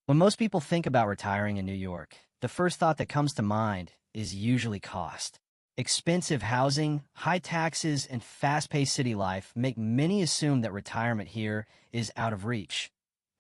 When most people think about retiring in New York, the first thought that comes to mind is usually cost. Expensive housing, high taxes, and fast-paced city life make many assume that retirement here is out of reach,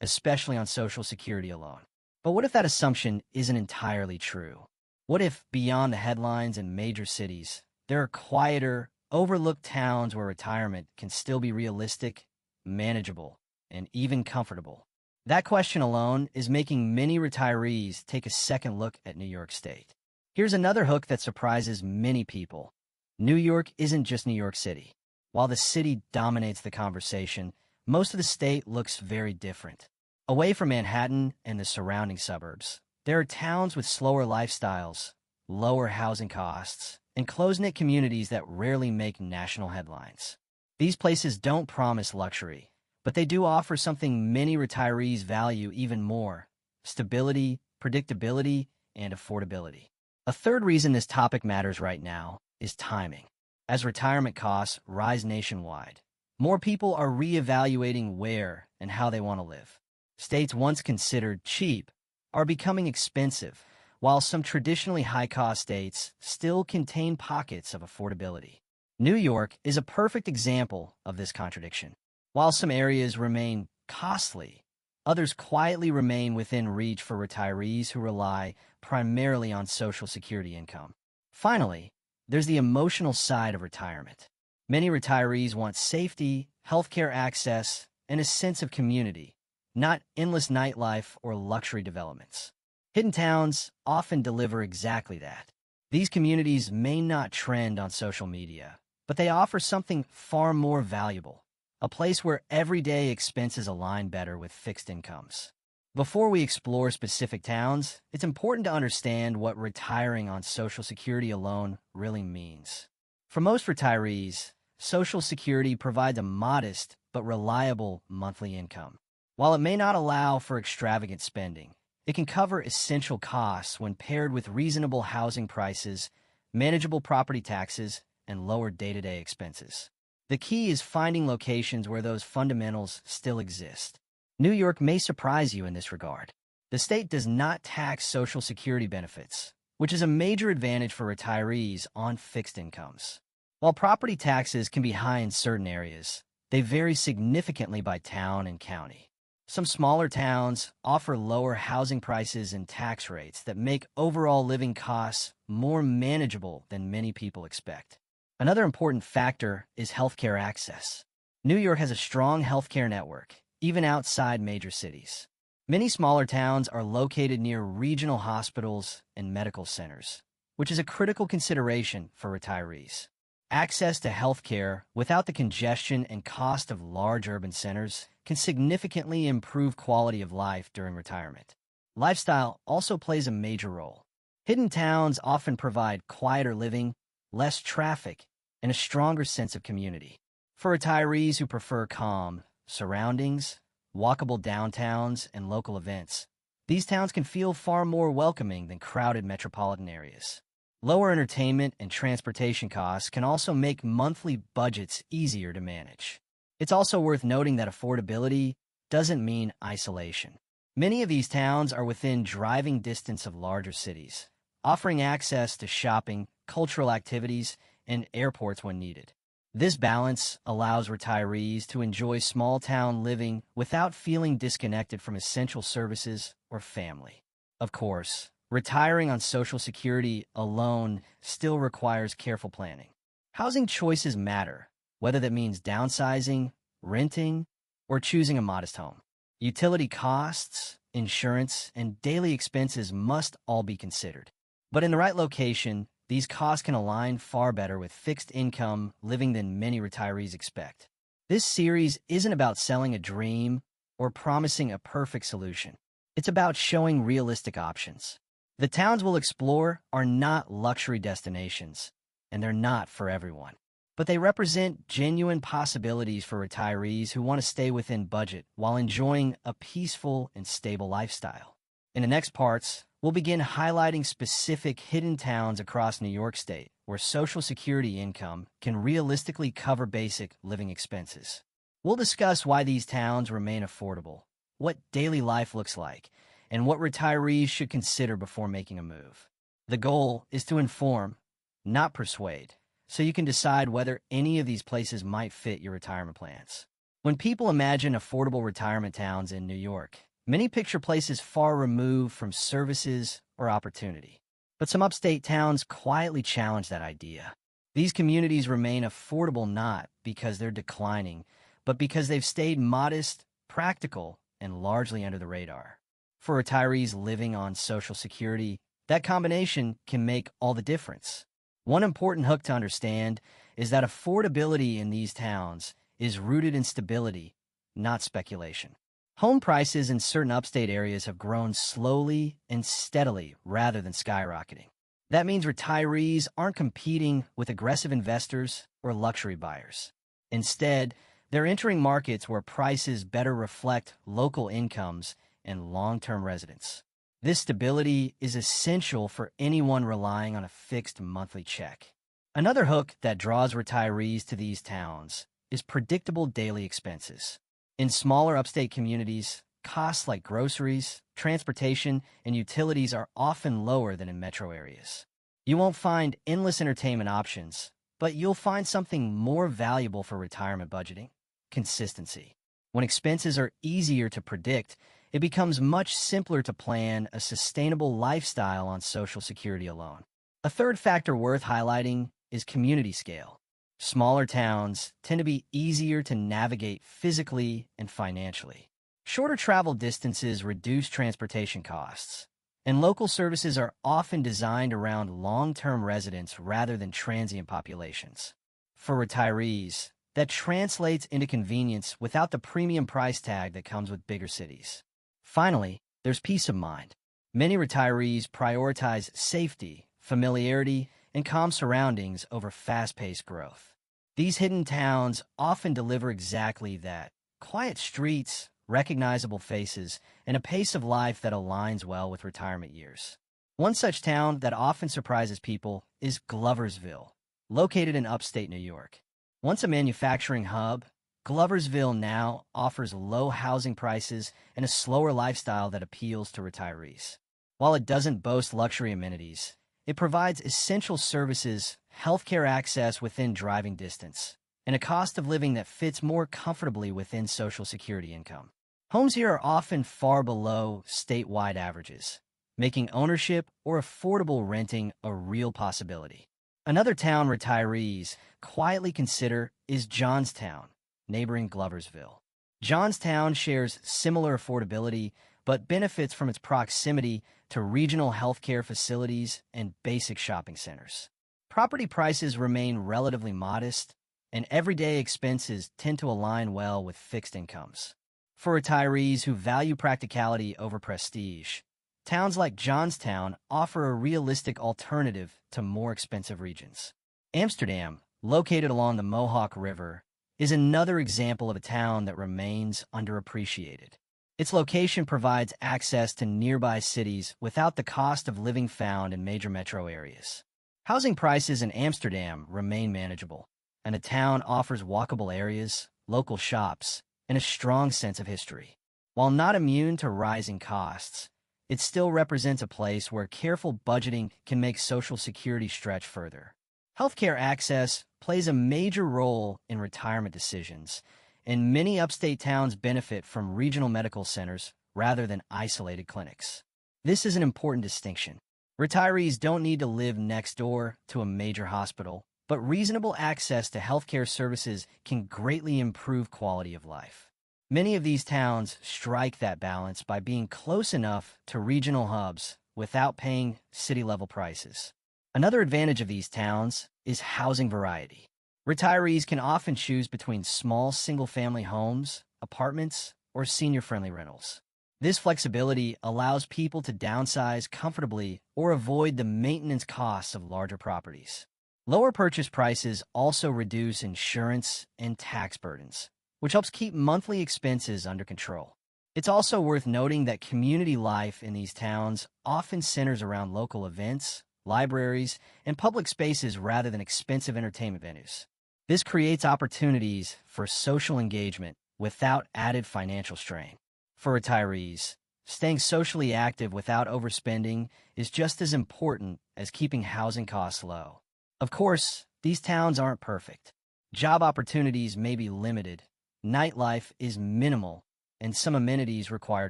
especially on Social Security alone. But what if that assumption isn't entirely true? What if, beyond the headlines in major cities, there are quieter, overlooked towns where retirement can still be realistic, manageable, and even comfortable? That question alone is making many retirees take a second look at New York State. Here's another hook that surprises many people. New York isn't just New York City. While the city dominates the conversation, most of the state looks very different. Away from Manhattan and the surrounding suburbs, there are towns with slower lifestyles, lower housing costs, and close-knit communities that rarely make national headlines. These places don't promise luxury, but they do offer something many retirees value even more: stability, predictability, and affordability. A third reason this topic matters right now is timing. As retirement costs rise nationwide, more people are reevaluating where and how they want to live. States once considered cheap are becoming expensive, while some traditionally high-cost states still contain pockets of affordability. New York is a perfect example of this contradiction. While some areas remain costly, others quietly remain within reach for retirees who rely primarily on Social Security income. Finally, there's the emotional side of retirement. Many retirees want safety, healthcare access, and a sense of community, not endless nightlife or luxury developments. Hidden towns often deliver exactly that. These communities may not trend on social media, but they offer something far more valuable: a place where everyday expenses align better with fixed incomes. Before we explore specific towns, it's important to understand what retiring on Social Security alone really means. For most retirees, Social Security provides a modest but reliable monthly income. While it may not allow for extravagant spending, it can cover essential costs when paired with reasonable housing prices, manageable property taxes, and lower day-to-day expenses. The key is finding locations where those fundamentals still exist. New York may surprise you in this regard. The state does not tax Social Security benefits, which is a major advantage for retirees on fixed incomes. While property taxes can be high in certain areas, they vary significantly by town and county. Some smaller towns offer lower housing prices and tax rates that make overall living costs more manageable than many people expect. Another important factor is healthcare access. New York has a strong healthcare network, even outside major cities. Many smaller towns are located near regional hospitals and medical centers, which is a critical consideration for retirees. Access to healthcare without the congestion and cost of large urban centers can significantly improve quality of life during retirement. Lifestyle also plays a major role. Hidden towns often provide quieter living, less traffic, and a stronger sense of community. For retirees who prefer calm surroundings, walkable downtowns, and local events, these towns can feel far more welcoming than crowded metropolitan areas. Lower entertainment and transportation costs can also make monthly budgets easier to manage. It's also worth noting that affordability doesn't mean isolation. Many of these towns are within driving distance of larger cities, offering access to shopping, cultural activities, and airports when needed. This balance allows retirees to enjoy small-town living without feeling disconnected from essential services or family. Of course, retiring on Social Security alone still requires careful planning. Housing choices matter, whether that means downsizing, renting, or choosing a modest home. Utility costs, insurance, and daily expenses must all be considered. But in the right location, these costs can align far better with fixed income living than many retirees expect. This series isn't about selling a dream or promising a perfect solution. It's about showing realistic options. The towns we'll explore are not luxury destinations, and they're not for everyone. But they represent genuine possibilities for retirees who want to stay within budget while enjoying a peaceful and stable lifestyle. In the next parts, we'll begin highlighting specific hidden towns across New York State where Social Security income can realistically cover basic living expenses. We'll discuss why these towns remain affordable, what daily life looks like, and what retirees should consider before making a move. The goal is to inform, not persuade, so you can decide whether any of these places might fit your retirement plans. When people imagine affordable retirement towns in New York, many picture places far removed from services or opportunity. But some upstate towns quietly challenge that idea. These communities remain affordable not because they're declining, but because they've stayed modest, practical, and largely under the radar. For retirees living on Social Security, that combination can make all the difference. One important hook to understand is that affordability in these towns is rooted in stability, not speculation. Home prices in certain upstate areas have grown slowly and steadily rather than skyrocketing. That means retirees aren't competing with aggressive investors or luxury buyers. Instead, they're entering markets where prices better reflect local incomes and long-term residents. This stability is essential for anyone relying on a fixed monthly check. Another hook that draws retirees to these towns is predictable daily expenses. In smaller upstate communities, costs like groceries, transportation, and utilities are often lower than in metro areas. You won't find endless entertainment options, but you'll find something more valuable for retirement budgeting: consistency. When expenses are easier to predict, it becomes much simpler to plan a sustainable lifestyle on Social Security alone. A third factor worth highlighting is community scale. Smaller towns tend to be easier to navigate physically and financially. Shorter travel distances reduce transportation costs, and local services are often designed around long-term residents rather than transient populations. For retirees, that translates into convenience without the premium price tag that comes with bigger cities. Finally, there's peace of mind. Many retirees prioritize safety, familiarity, and calm surroundings over fast-paced growth. These hidden towns often deliver exactly that: quiet streets, recognizable faces, and a pace of life that aligns well with retirement years. One such town that often surprises people is Gloversville, located in upstate New York. Once a manufacturing hub, Gloversville now offers low housing prices and a slower lifestyle that appeals to retirees. While it doesn't boast luxury amenities, it provides essential services, healthcare access within driving distance, and a cost of living that fits more comfortably within Social Security income. Homes here are often far below statewide averages, making ownership or affordable renting a real possibility. Another town retirees quietly consider is Johnstown, neighboring Gloversville. Johnstown shares similar affordability, but benefits from its proximity to regional healthcare facilities and basic shopping centers. Property prices remain relatively modest, and everyday expenses tend to align well with fixed incomes. For retirees who value practicality over prestige, towns like Johnstown offer a realistic alternative to more expensive regions. Amsterdam, located along the Mohawk River, is another example of a town that remains underappreciated. Its location provides access to nearby cities without the cost of living found in major metro areas. Housing prices in Amsterdam remain manageable, and the town offers walkable areas, local shops, and a strong sense of history. While not immune to rising costs, it still represents a place where careful budgeting can make Social Security stretch further. Healthcare access plays a major role in retirement decisions, and many upstate towns benefit from regional medical centers rather than isolated clinics. This is an important distinction. Retirees don't need to live next door to a major hospital, but reasonable access to healthcare services can greatly improve quality of life. Many of these towns strike that balance by being close enough to regional hubs without paying city-level prices. Another advantage of these towns is housing variety. Retirees can often choose between small single-family homes, apartments, or senior-friendly rentals. This flexibility allows people to downsize comfortably or avoid the maintenance costs of larger properties. Lower purchase prices also reduce insurance and tax burdens, which helps keep monthly expenses under control. It's also worth noting that community life in these towns often centers around local events, libraries, and public spaces rather than expensive entertainment venues. This creates opportunities for social engagement without added financial strain. For retirees, Staying socially active without overspending is just as important as keeping housing costs low. Of course, these towns aren't perfect. Job opportunities may be limited, nightlife is minimal, and some amenities require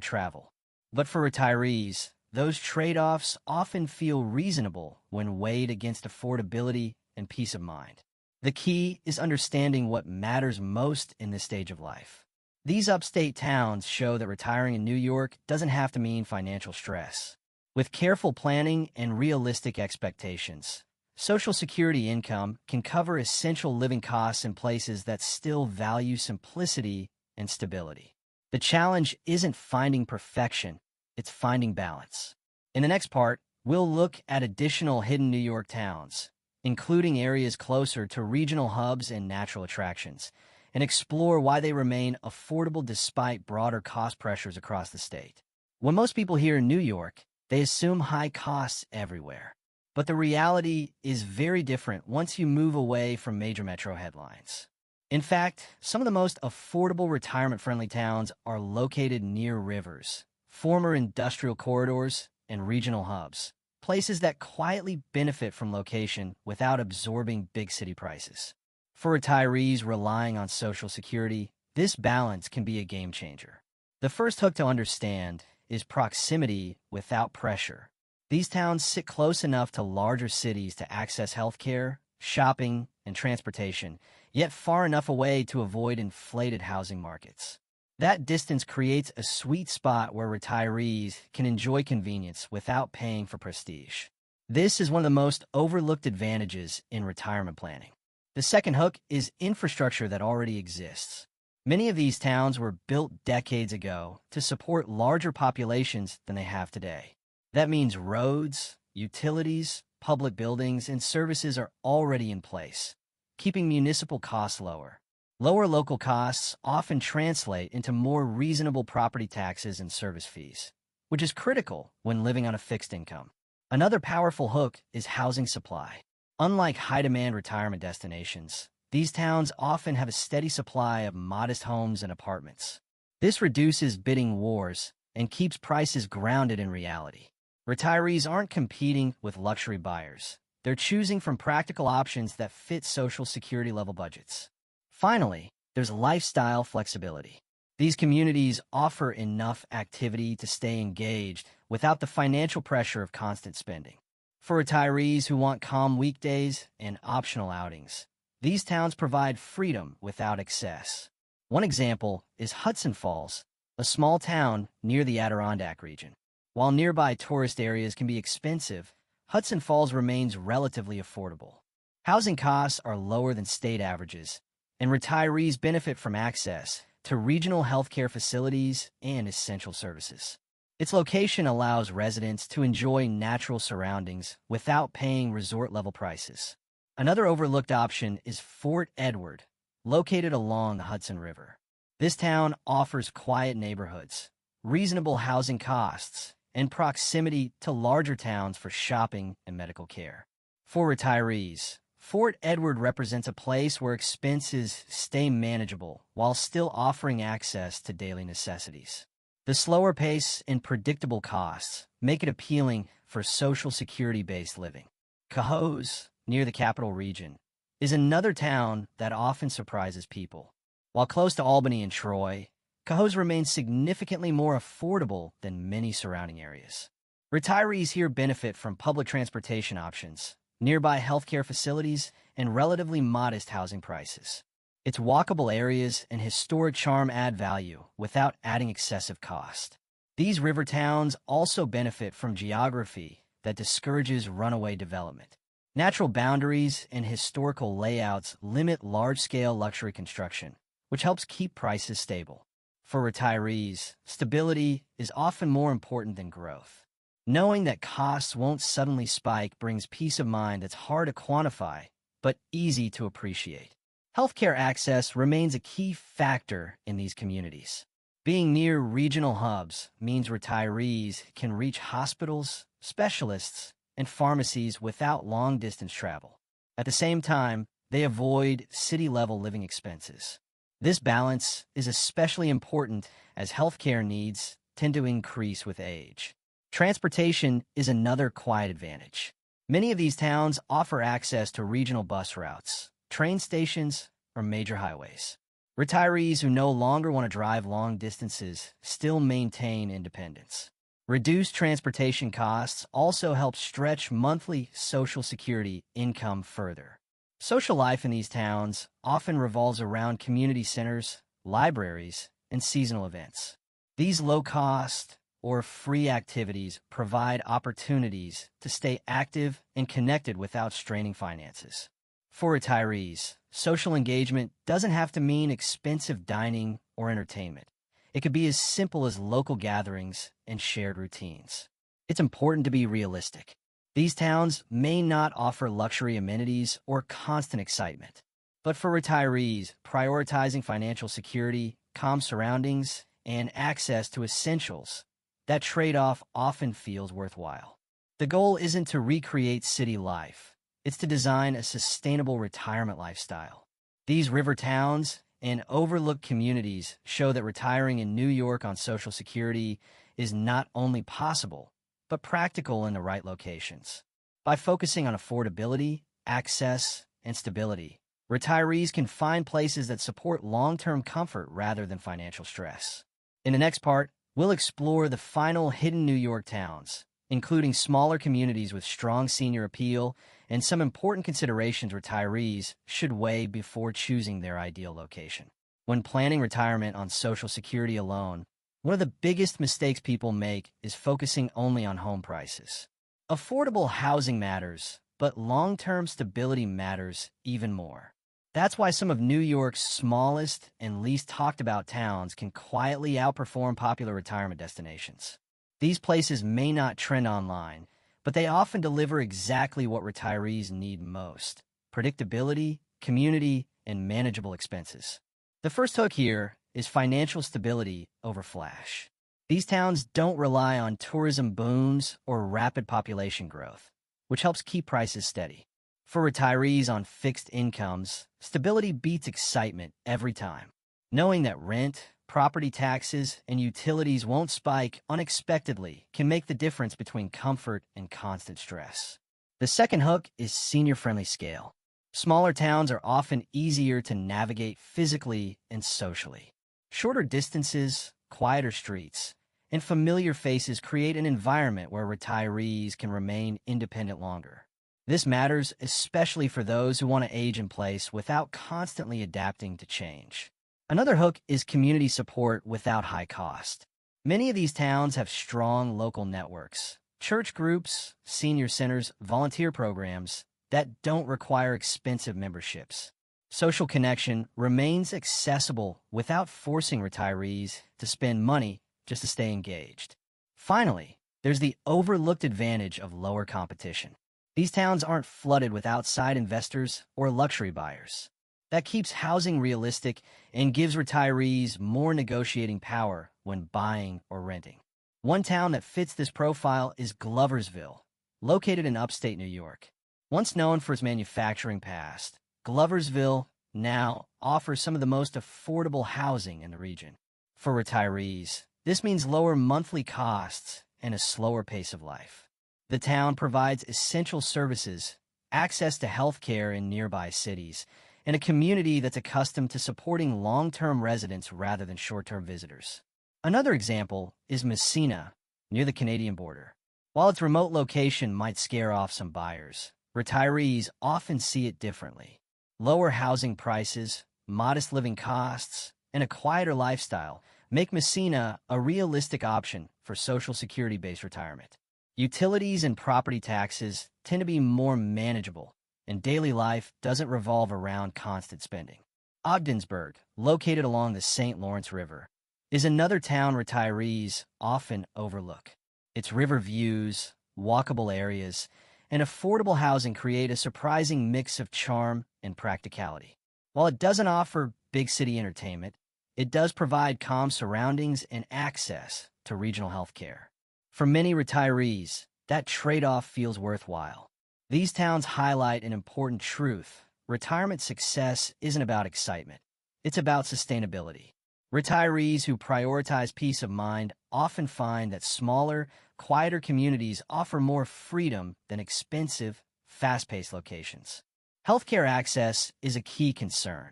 travel. But for retirees, those trade-offs often feel reasonable when weighed against affordability and peace of mind. The key is understanding what matters most in this stage of life. These upstate towns show that retiring in New York doesn't have to mean financial stress. With careful planning and realistic expectations, Social Security income can cover essential living costs in places that still value simplicity and stability. The challenge isn't finding perfection, it's finding balance. In the next part, we'll look at additional hidden New York towns, including areas closer to regional hubs and natural attractions, and explore why they remain affordable despite broader cost pressures across the state. When most people hear New York, they assume high costs everywhere. But the reality is very different once you move away from major metro headlines. In fact, some of the most affordable retirement-friendly towns are located near rivers, former industrial corridors, and regional hubs, places that quietly benefit from location without absorbing big city prices. For retirees relying on Social Security, this balance can be a game changer. The first hook to understand is proximity without pressure. These towns sit close enough to larger cities to access healthcare, shopping, and transportation, yet far enough away to avoid inflated housing markets. That distance creates a sweet spot where retirees can enjoy convenience without paying for prestige. This is one of the most overlooked advantages in retirement planning. The second hook is infrastructure that already exists. Many of these towns were built decades ago to support larger populations than they have today. That means roads, utilities, public buildings, and services are already in place, keeping municipal costs lower. Lower local costs often translate into more reasonable property taxes and service fees, which is critical when living on a fixed income. Another powerful hook is housing supply. Unlike high-demand retirement destinations, these towns often have a steady supply of modest homes and apartments. This reduces bidding wars and keeps prices grounded in reality. Retirees aren't competing with luxury buyers. They're choosing from practical options that fit Social Security level budgets. Finally, there's lifestyle flexibility. These communities offer enough activity to stay engaged without the financial pressure of constant spending. For retirees who want calm weekdays and optional outings, these towns provide freedom without excess. One example is Hudson Falls, a small town near the Adirondack region. While nearby tourist areas can be expensive, Hudson Falls remains relatively affordable. Housing costs are lower than state averages, and retirees benefit from access to regional healthcare facilities and essential services. Its location allows residents to enjoy natural surroundings without paying resort-level prices. Another overlooked option is Fort Edward, located along the Hudson River. This town offers quiet neighborhoods, reasonable housing costs, and proximity to larger towns for shopping and medical care. For retirees, Fort Edward represents a place where expenses stay manageable while still offering access to daily necessities. The slower pace and predictable costs make it appealing for Social Security-based living. Cohoes, near the capital region, is another town that often surprises people. While close to Albany and Troy, Cohoes remains significantly more affordable than many surrounding areas. Retirees here benefit from public transportation options, nearby healthcare facilities, and relatively modest housing prices. Its walkable areas and historic charm add value without adding excessive cost. These river towns also benefit from geography that discourages runaway development. Natural boundaries and historical layouts limit large-scale luxury construction, which helps keep prices stable. For retirees, stability is often more important than growth. Knowing that costs won't suddenly spike brings peace of mind that's hard to quantify, but easy to appreciate. Healthcare access remains a key factor in these communities. Being near regional hubs means retirees can reach hospitals, specialists, and pharmacies without long-distance travel. At the same time, they avoid city-level living expenses. This balance is especially important as healthcare needs tend to increase with age. Transportation is another quiet advantage. Many of these towns offer access to regional bus routes, train stations, or major highways. Retirees who no longer want to drive long distances still maintain independence. Reduced transportation costs also help stretch monthly Social Security income further. Social life in these towns often revolves around community centers, libraries, and seasonal events. These low-cost or free activities provide opportunities to stay active and connected without straining finances. For retirees, social engagement doesn't have to mean expensive dining or entertainment. It could be as simple as local gatherings and shared routines. It's important to be realistic. These towns may not offer luxury amenities or constant excitement. But for retirees, prioritizing financial security, calm surroundings, and access to essentials, that trade-off often feels worthwhile. The goal isn't to recreate city life. It's to design a sustainable retirement lifestyle. These river towns and overlooked communities show that retiring in New York on Social Security is not only possible, but practical in the right locations. By focusing on affordability, access, and stability, retirees can find places that support long-term comfort rather than financial stress. In the next part, we'll explore the final hidden New York towns, including smaller communities with strong senior appeal and some important considerations retirees should weigh before choosing their ideal location. When planning retirement on Social Security alone, one of the biggest mistakes people make is focusing only on home prices. Affordable housing matters, but long-term stability matters even more. That's why some of New York's smallest and least talked about towns can quietly outperform popular retirement destinations. These places may not trend online, but they often deliver exactly what retirees need most: predictability, community, and manageable expenses. The first hook here is financial stability over flash. These towns don't rely on tourism booms or rapid population growth, which helps keep prices steady. For retirees on fixed incomes, stability beats excitement every time. Knowing that rent, property taxes, and utilities won't spike unexpectedly can make the difference between comfort and constant stress. The second hook is senior-friendly scale. Smaller towns are often easier to navigate physically and socially. Shorter distances, quieter streets, and familiar faces create an environment where retirees can remain independent longer. This matters especially for those who want to age in place without constantly adapting to change. Another hook is community support without high cost. Many of these towns have strong local networks, church groups, senior centers, volunteer programs that don't require expensive memberships. Social connection remains accessible without forcing retirees to spend money just to stay engaged. Finally, there's the overlooked advantage of lower competition. These towns aren't flooded with outside investors or luxury buyers. That keeps housing realistic and gives retirees more negotiating power when buying or renting. One town that fits this profile is Gloversville, located in upstate New York. Once known for its manufacturing past, Gloversville now offers some of the most affordable housing in the region. For retirees, this means lower monthly costs and a slower pace of life. The town provides essential services, access to health care in nearby cities, and a community that's accustomed to supporting long-term residents rather than short-term visitors. Another example is Messina, near the Canadian border. While its remote location might scare off some buyers, retirees often see it differently. Lower housing prices, modest living costs, and a quieter lifestyle make Messina a realistic option for Social Security-based retirement. Utilities and property taxes tend to be more manageable, and daily life doesn't revolve around constant spending. Ogdensburg, located along the St. Lawrence River, is another town retirees often overlook. Its river views, walkable areas, and affordable housing create a surprising mix of charm and practicality. While it doesn't offer big city entertainment, it does provide calm surroundings and access to regional health care. For many retirees, that trade-off feels worthwhile. These towns highlight an important truth: retirement success isn't about excitement. It's about sustainability. Retirees who prioritize peace of mind often find that smaller, quieter communities offer more freedom than expensive, fast-paced locations. Healthcare access is a key concern,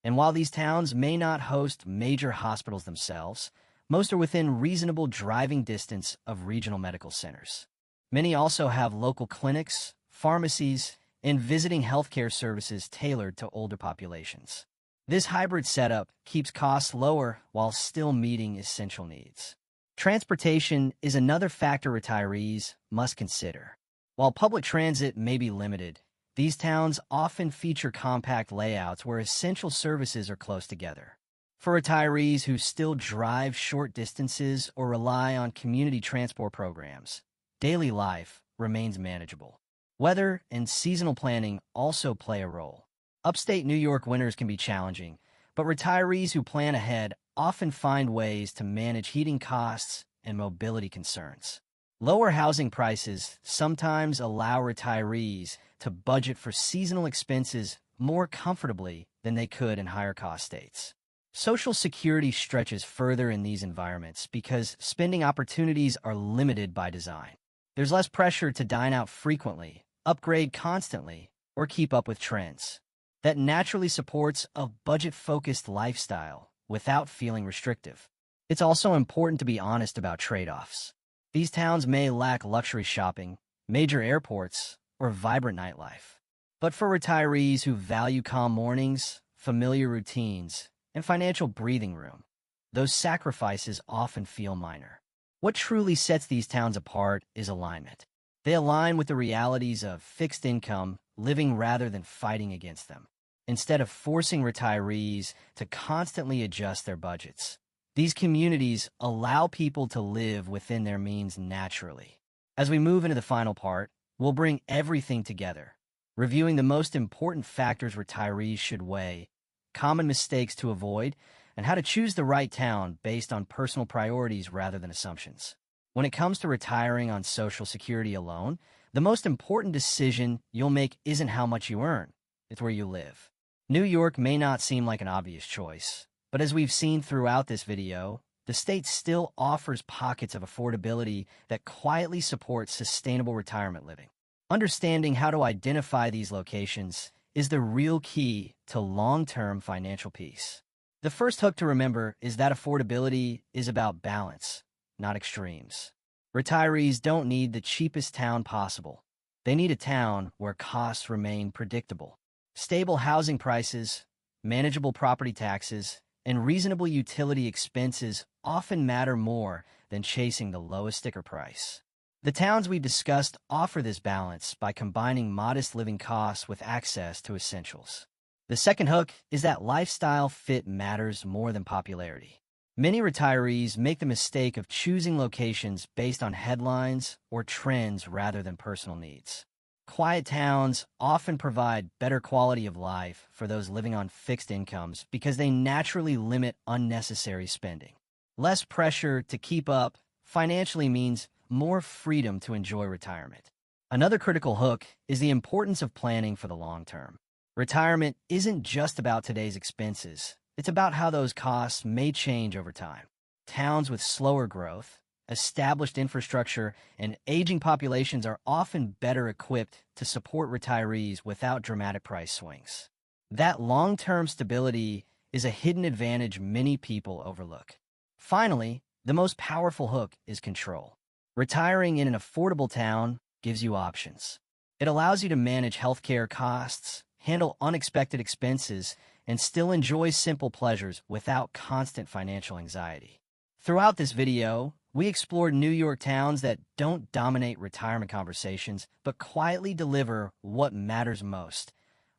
and while these towns may not host major hospitals themselves, most are within reasonable driving distance of regional medical centers. Many also have local clinics, pharmacies, and visiting healthcare services tailored to older populations. This hybrid setup keeps costs lower while still meeting essential needs. Transportation is another factor retirees must consider. While public transit may be limited, these towns often feature compact layouts where essential services are close together. For retirees who still drive short distances or rely on community transport programs, daily life remains manageable. Weather and seasonal planning also play a role. Upstate New York winters can be challenging, but retirees who plan ahead often find ways to manage heating costs and mobility concerns. Lower housing prices sometimes allow retirees to budget for seasonal expenses more comfortably than they could in higher-cost states. Social Security stretches further in these environments because spending opportunities are limited by design. There's less pressure to dine out frequently, upgrade constantly, or keep up with trends. That naturally supports a budget-focused lifestyle without feeling restrictive. It's also important to be honest about trade-offs. These towns may lack luxury shopping, major airports, or vibrant nightlife. But for retirees who value calm mornings, familiar routines, and financial breathing room, those sacrifices often feel minor. What truly sets these towns apart is alignment. They align with the realities of fixed income, living rather than fighting against them. Instead of forcing retirees to constantly adjust their budgets, these communities allow people to live within their means naturally. As we move into the final part, we'll bring everything together, reviewing the most important factors retirees should weigh, common mistakes to avoid, and how to choose the right town based on personal priorities rather than assumptions. When it comes to retiring on Social Security alone, the most important decision you'll make isn't how much you earn, it's where you live. New York may not seem like an obvious choice, but as we've seen throughout this video, the state still offers pockets of affordability that quietly support sustainable retirement living. Understanding how to identify these locations is the real key to long-term financial peace. The first hook to remember is that affordability is about balance, not extremes. Retirees don't need the cheapest town possible. They need a town where costs remain predictable. Stable housing prices, manageable property taxes, and reasonable utility expenses often matter more than chasing the lowest sticker price. The towns we've discussed offer this balance by combining modest living costs with access to essentials. The second hook is that lifestyle fit matters more than popularity. Many retirees make the mistake of choosing locations based on headlines or trends rather than personal needs. Quiet towns often provide better quality of life for those living on fixed incomes because they naturally limit unnecessary spending. Less pressure to keep up financially means more freedom to enjoy retirement. Another critical hook is the importance of planning for the long term. Retirement isn't just about today's expenses. It's about how those costs may change over time. Towns with slower growth, established infrastructure, and aging populations are often better equipped to support retirees without dramatic price swings. That long-term stability is a hidden advantage many people overlook. Finally, the most powerful hook is control. Retiring in an affordable town gives you options. It allows you to manage healthcare costs, handle unexpected expenses, and still enjoy simple pleasures without constant financial anxiety. Throughout this video, we explored New York towns that don't dominate retirement conversations, but quietly deliver what matters most: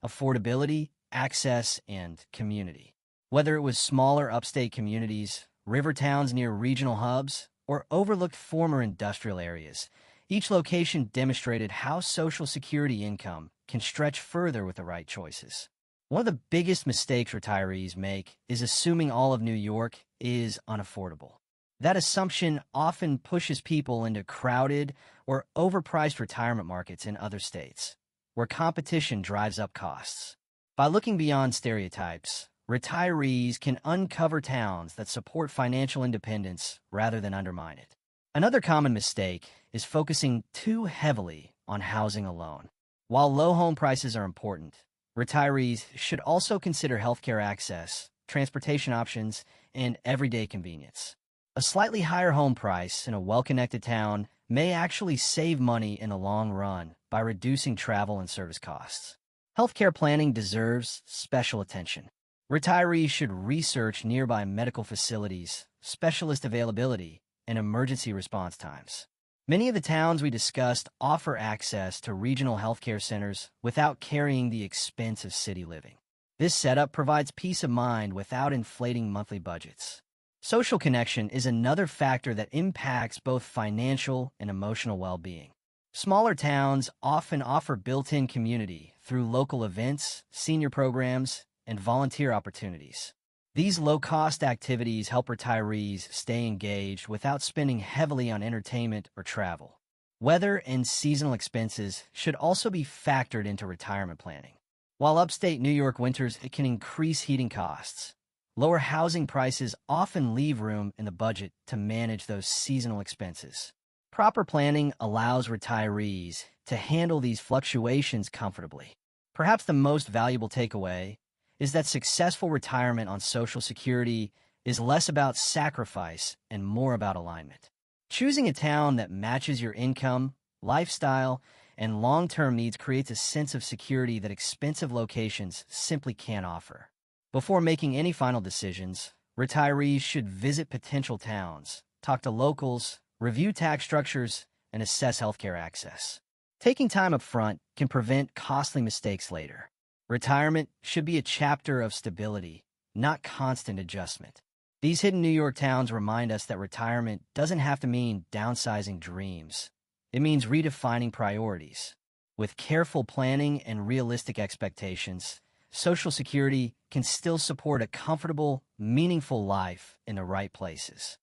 affordability, access, and community. Whether it was smaller upstate communities, river towns near regional hubs, or overlooked former industrial areas, each location demonstrated how Social Security income can stretch further with the right choices. One of the biggest mistakes retirees make is assuming all of New York is unaffordable. That assumption often pushes people into crowded or overpriced retirement markets in other states, where competition drives up costs. By looking beyond stereotypes, retirees can uncover towns that support financial independence rather than undermine it. Another common mistake is focusing too heavily on housing alone. While low home prices are important, retirees should also consider healthcare access, transportation options, and everyday convenience. A slightly higher home price in a well-connected town may actually save money in the long run by reducing travel and service costs. Healthcare planning deserves special attention. Retirees should research nearby medical facilities, specialist availability, and emergency response times. Many of the towns we discussed offer access to regional healthcare centers without carrying the expense of city living. This setup provides peace of mind without inflating monthly budgets. Social connection is another factor that impacts both financial and emotional well-being. Smaller towns often offer built-in community through local events, senior programs, and volunteer opportunities. These low-cost activities help retirees stay engaged without spending heavily on entertainment or travel. Weather and seasonal expenses should also be factored into retirement planning. While upstate New York winters can increase heating costs, lower housing prices often leave room in the budget to manage those seasonal expenses. Proper planning allows retirees to handle these fluctuations comfortably. Perhaps the most valuable takeaway is that successful retirement on Social Security is less about sacrifice and more about alignment. Choosing a town that matches your income, lifestyle, and long-term needs creates a sense of security that expensive locations simply can't offer. Before making any final decisions, retirees should visit potential towns, talk to locals, review tax structures, and assess healthcare access. Taking time up front can prevent costly mistakes later. Retirement should be a chapter of stability, not constant adjustment. These hidden New York towns remind us that retirement doesn't have to mean downsizing dreams. It means redefining priorities. With careful planning and realistic expectations, Social Security can still support a comfortable, meaningful life in the right places.